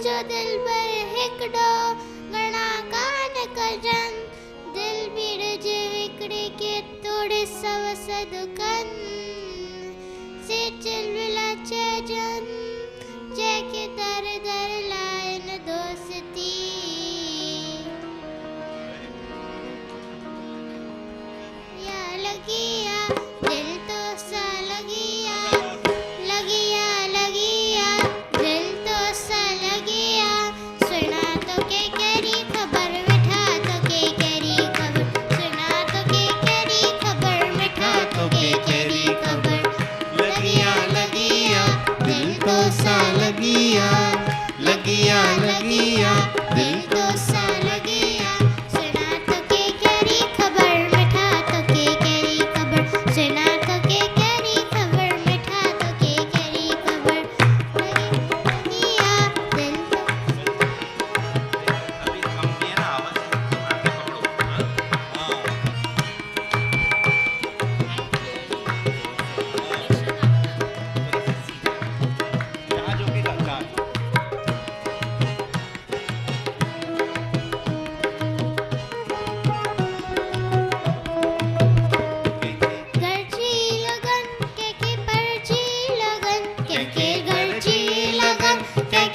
जो दिल बर हिकड़ो गणा कान कजन दिल भीड़ जे विकड़े के तोड़े सवस दुकन से चिलविला चजन जैके दर दर लाइन दोस्ती या लगिया दिल तो सा लगिया लगिया लगिया दिल तो सा लगिया सुना तो के करी खबर मिठा तो के करी खबर सुना तो के करी खबर मिठा तो के करी खबर लगिया लगिया दिल तो सा लगिया लगिया लगिया दिल तो सा लगिया सुना तो के करी खबर मिठा तो के करी खबर सुना तो के करी खबर मिठा तो के करी खबर लगिया दिल तो अभी कम किया ना आवाज आगे पकड़ो हाँ जहाँ झुकेगा जहाँ गर्जी लगन के परजी लगन के गर्जी लगन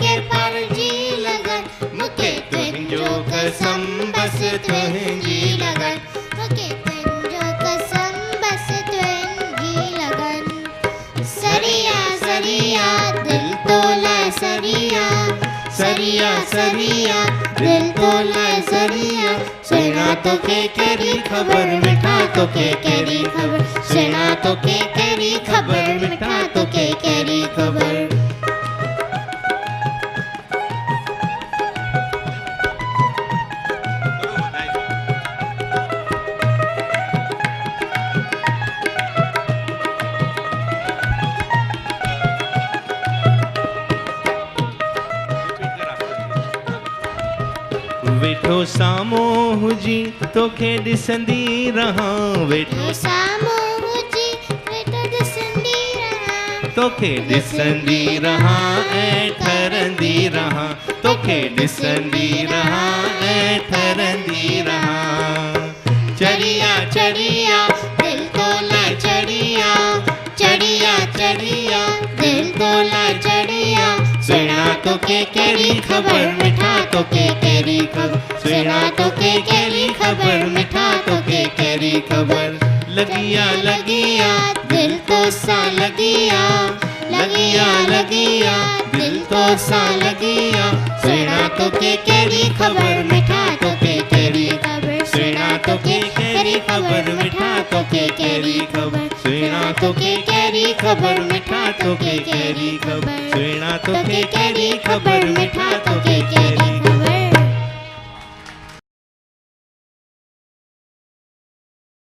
के परजी लगन मुके तुंजो कसम बस तुंजी लगन मुके तुंजो कसम बस तुंजी लगन सरिया सरिया दिल तोला सरिया सरिया सरिया दिल तोला सरिया सुना तो के करी खबर मिठा तो के करी खबर सुना तो के करी खबर मिठा तो के करी खबर वेठो सामो हुजी तोखे ॾिसंदी रहां वेठो सामो हुजी वेठो ॾिसंदी रहां तोखे ॾिसंदी रहां ऐं ठरंदी रहां तोखे ॾिसंदी रहां ऐं ठरंदी रहां चढ़िया चढ़िया दिल तोला चढ़िया चढ़िया चढ़िया दिल तोला चढ़िया सुना तो के करी खबर मिठा तो के करी खबर सुना तो के करी खबर मिठा तो के करी खबर लगिया लगिया दिल तो सा लगिया लगिया लगिया दिल तो सा लगिया सुना तो के करी खबर मिठा तो के करी खबर सुना तो के करी खबर मिठा तो के करी खबर सुना तो के करी खबर मिठा तो के करी खबर सुना तो तो के करी खबर मिठा तो के करी